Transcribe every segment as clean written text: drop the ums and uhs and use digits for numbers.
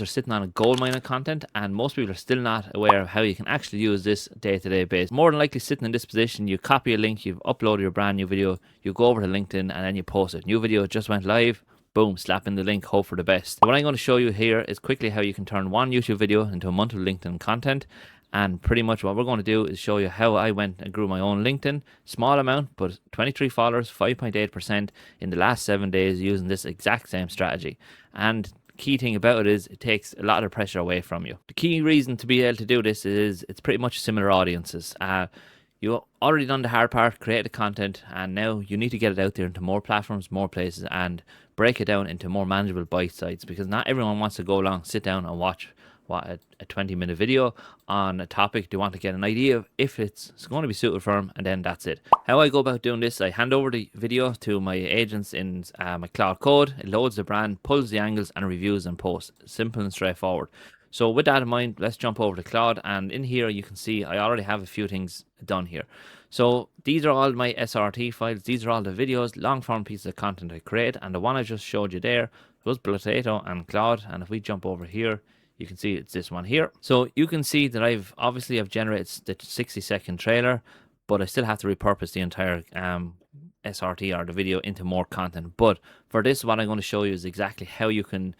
They're sitting on a gold mine of content, and most people are still not aware of how you can actually use this day-to-day basis. More than likely sitting in this position, you copy a link, you've uploaded your brand new video, you go over to LinkedIn and then you post it. New video just went live, boom, slap in the link, hope for the best. What I'm going to show you here is quickly how you can turn one YouTube video into a month of LinkedIn content. And pretty much what we're going to do is show you how I went and grew my own LinkedIn. Small amount, but 23 followers, 5.8% in the last 7 days using this exact same strategy. And key thing about it is it takes a lot of pressure away from you. The key reason to be able to do this is it's pretty much similar audiences. You already done the hard part, create the content, and now you need to get it out there into more platforms, more places, and break it down into more manageable bite sides, because not everyone wants to go along, sit down and watch a 20-minute video on a topic. They want to get an idea of if it's going to be suited for them, and then that's it. How I go about doing this, I hand over the video to my agents in my Claude code. It loads the brand, pulls the angles, and reviews and posts. Simple and straightforward. So with that in mind, let's jump over to Claude, and in here you can see I already have a few things done here. So these are all my SRT files. These are all the videos, long form pieces of content I create, and the one I just showed you there was Potato and Claude. And if we jump over here, you can see it's this one here. So you can see that I've generated the 60-second trailer, but I still have to repurpose the entire SRT or the video into more content. But for this, what I'm going to show you is exactly how you can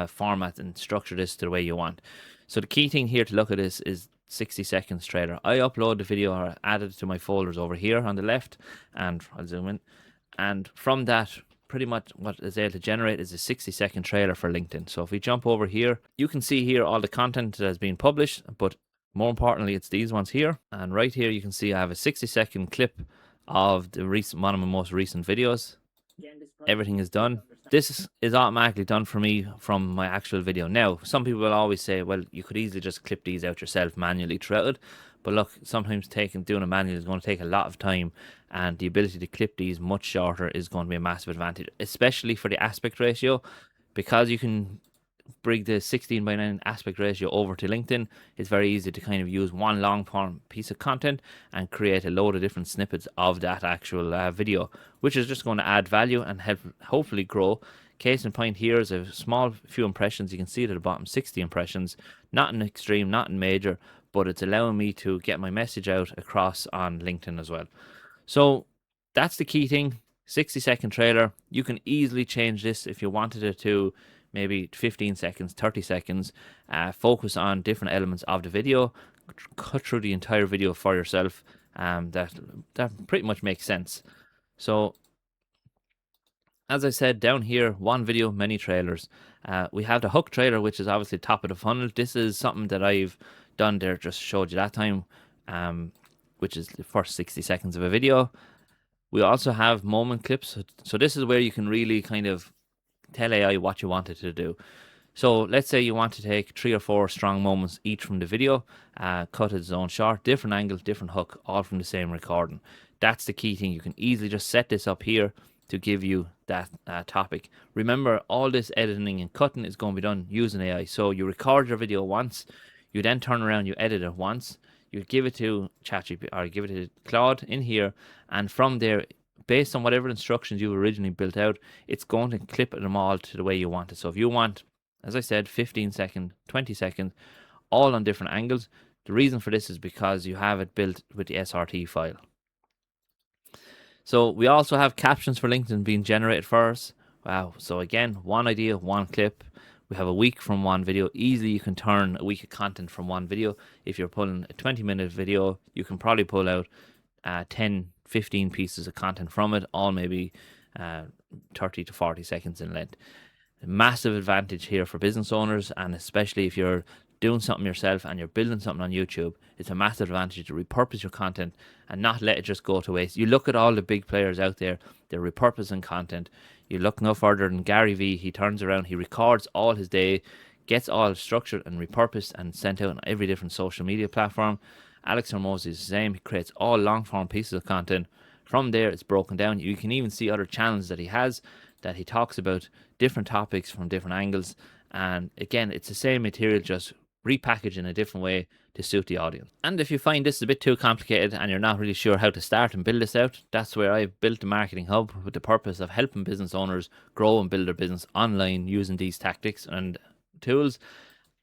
format and structure this to the way you want. So the key thing here to look at this is 60 seconds trailer. I upload the video or add it to my folders over here on the left, and I'll zoom in. And from that, pretty much what is able to generate is a 60-second trailer for LinkedIn. So if we jump over here, you can see here all the content that has been published, but more importantly, it's these ones here. And right here, you can see I have a 60-second clip of the one of my most recent videos. Everything is done. This is automatically done for me from my actual video. Now, some people will always say, well, you could easily just clip these out yourself manually throughout it. But look, sometimes doing it manually is going to take a lot of time, and the ability to clip these much shorter is going to be a massive advantage, especially for the aspect ratio, because you can bring the 16:9 aspect ratio over to LinkedIn. It's very easy to kind of use one long form piece of content and create a load of different snippets of that actual video, which is just going to add value and help hopefully grow. Case in point, here is a small few impressions. You can see it at the bottom, 60 impressions, not in extreme, not in major, but it's allowing me to get my message out across on LinkedIn as well. So that's the key thing. 60-second trailer. You can easily change this if you wanted it to maybe 15 seconds, 30 seconds, focus on different elements of the video, cut through the entire video for yourself. That pretty much makes sense. So as I said, down here, one video, many trailers. We have the hook trailer, which is obviously top of the funnel. This is something that I've done there, just showed you that time, which is the first 60 seconds of a video. We also have moment clips. So this is where you can really kind of tell AI what you want it to do. So let's say you want to take 3 or 4 strong moments each from the video, cut its own short, different angles, different hook, all from the same recording. That's the key thing. You can easily just set this up here to give you that topic. Remember, all this editing and cutting is going to be done using AI. So you record your video once, you then turn around, you edit it once, you give it to ChatGPT or give it to Claude in here, and from there, based on whatever instructions you originally built out, it's going to clip them all to the way you want it. So if you want, as I said, 15 seconds, 20 seconds, all on different angles, the reason for this is because you have it built with the SRT file. So we also have captions for LinkedIn being generated for us. Wow. So again, one idea, one clip. We have a week from one video. Easily you can turn a week of content from one video. If you're pulling a 20-minute video, you can probably pull out 10, 15 pieces of content from it, all maybe 30 to 40 seconds in length. A massive advantage here for business owners, and especially if you're doing something yourself and you're building something on YouTube, it's a massive advantage to repurpose your content and not let it just go to waste. You look at all the big players out there, they're repurposing content. You look no further than Gary Vee. He turns around, he records all his day, gets all structured and repurposed and sent out on every different social media platform. Alex Hormozi is the same. He creates all long form pieces of content. From there, it's broken down. You can even see other channels that he has, that he talks about different topics from different angles. And again, it's the same material, just repackaged in a different way to suit the audience. And if you find this a bit too complicated and you're not really sure how to start and build this out, that's where I've built the Marketing Hub with the purpose of helping business owners grow and build their business online using these tactics. And tools.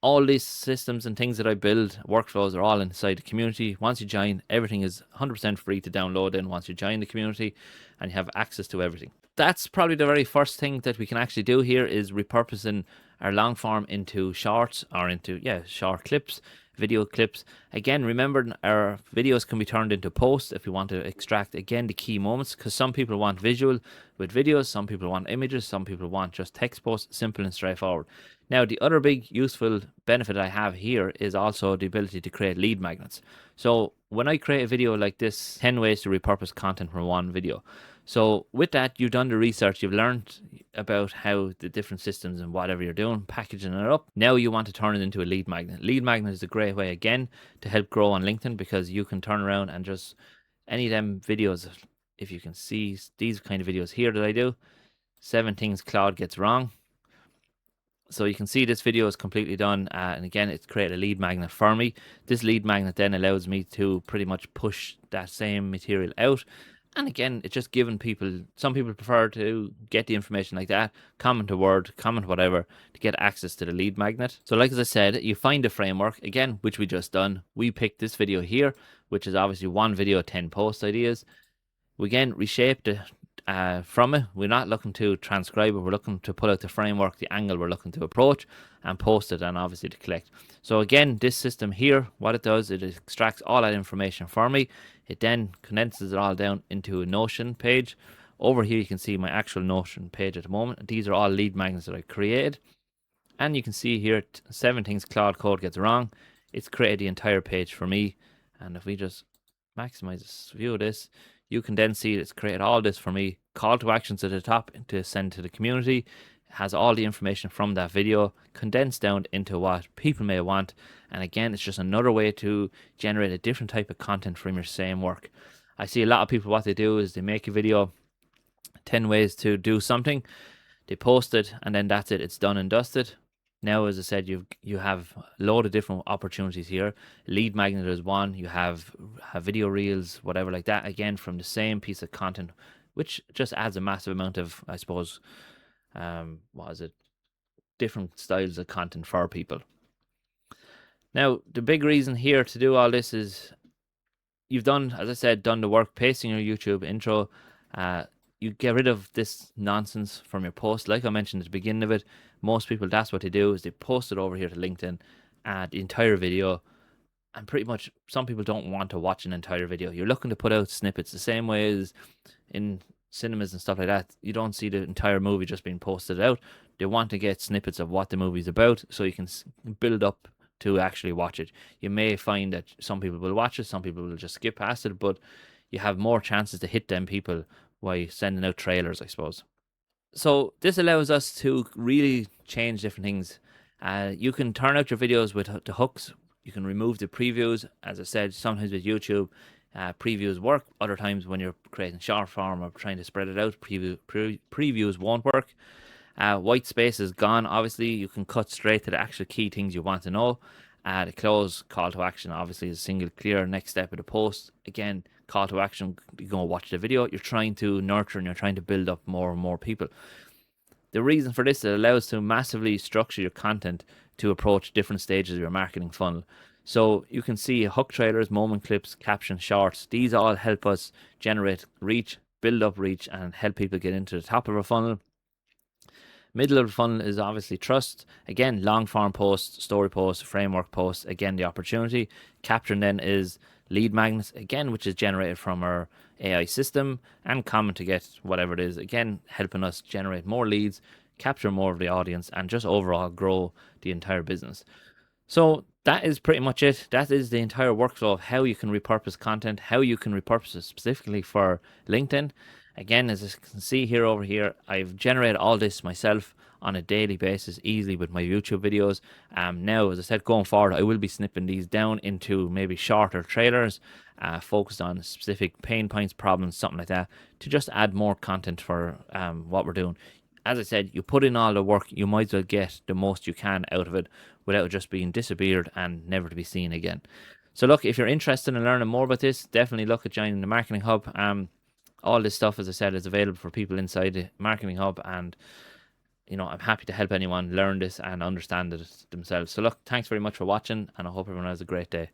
All these systems and things that I build, workflows, are all inside the community. Once you join, everything is 100% free to download in once you join the community, and you have access to everything. That's probably the very first thing that we can actually do here, is repurposing our long form into shorts, or into, short clips, video clips. Again, remember, our videos can be turned into posts if we want to extract, again, the key moments, because some people want visual with videos, some people want images, some people want just text posts, simple and straightforward. Now, the other big useful benefit I have here is also the ability to create lead magnets. So when I create a video like this, 10 ways to repurpose content from one video. So with that, you've done the research, you've learned about how the different systems and whatever you're doing, packaging it up. Now you want to turn it into a lead magnet. Lead magnet is a great way, again, to help grow on LinkedIn, because you can turn around and just, any of them videos, if you can see these kind of videos here that I do, 7 things Claude gets wrong. So you can see this video is completely done, and again, it's created a lead magnet for me. This lead magnet then allows me to pretty much push that same material out. And again, it's just giving people, some people prefer to get the information like that, comment a word, comment whatever, to get access to the lead magnet. So like as I said, you find a framework, again, which we just done. We picked this video here, which is obviously one video, 10 post ideas. We again reshaped it from it. We're not looking to transcribe it, we're looking to pull out the framework, the angle we're looking to approach, and post it, and obviously to collect. So again, this system here, what it does, it extracts all that information for me. It then condenses it all down into a Notion page. Over here you can see my actual Notion page at the moment. These are all lead magnets that I created, and you can see here 7 things Claude Code gets wrong. It's created the entire page for me, and if we just maximize this view of this, you can then see it's created all this for me. Call to actions at the top to send to the community. It has all the information from that video condensed down into what people may want. And again, it's just another way to generate a different type of content from your same work. I see a lot of people, what they do is they make a video, 10 ways to do something. They post it, and then that's it. It's done and dusted. Now, as I said, you have a load of different opportunities here. Lead magnet is one. You have video reels, whatever like that, again, from the same piece of content, which just adds a massive amount of, I suppose, different styles of content for people. Now, the big reason here to do all this is you've done, as I said, done the work, pasting your YouTube intro. You get rid of this nonsense from your post. Like I mentioned at the beginning of it, most people, that's what they do, is they post it over here to LinkedIn, the entire video. And pretty much some people don't want to watch an entire video. You're looking to put out snippets the same way as in cinemas and stuff like that. You don't see the entire movie just being posted out. They want to get snippets of what the movie's about, so you can build up to actually watch it. You may find that some people will watch it, some people will just skip past it, but you have more chances to hit them people by sending out trailers, I suppose. So this allows us to really change different things. You can turn out your videos with the hooks. You can remove the previews. As I said, sometimes with YouTube, previews work. Other times when you're creating short form or trying to spread it out, previews won't work. White space is gone. Obviously, you can cut straight to the actual key things you want to know. The close call to action, obviously, is a single clear next step of the post. Again, call to action, you go watch the video. You're trying to nurture and you're trying to build up more and more people. The reason for this, it allows to massively structure your content to approach different stages of your marketing funnel. So you can see hook trailers, moment clips, captions, shorts. These all help us generate reach, build up reach, and help people get into the top of a funnel. Middle of the funnel is obviously trust. Again, long form posts, story posts, framework posts. Again, the opportunity. Caption then is lead magnets, again, which is generated from our AI system, and comment to get whatever it is. Again, helping us generate more leads, capture more of the audience, and just overall grow the entire business. So that is pretty much it. That is the entire workflow of how you can repurpose content, how you can repurpose it specifically for LinkedIn. Again, as you can see here over here, I've generated all this myself on a daily basis easily with my YouTube videos. Now, as I said, going forward, I will be snipping these down into maybe shorter trailers, focused on specific pain points, problems, something like that, to just add more content for what we're doing. As I said, you put in all the work, you might as well get the most you can out of it without just being disappeared and never to be seen again. So look, if you're interested in learning more about this, definitely look at joining the Marketing Hub. All this stuff, as I said, is available for people inside the Marketing Hub, and you know, I'm happy to help anyone learn this and understand it themselves. So look, thanks very much for watching, and I hope everyone has a great day.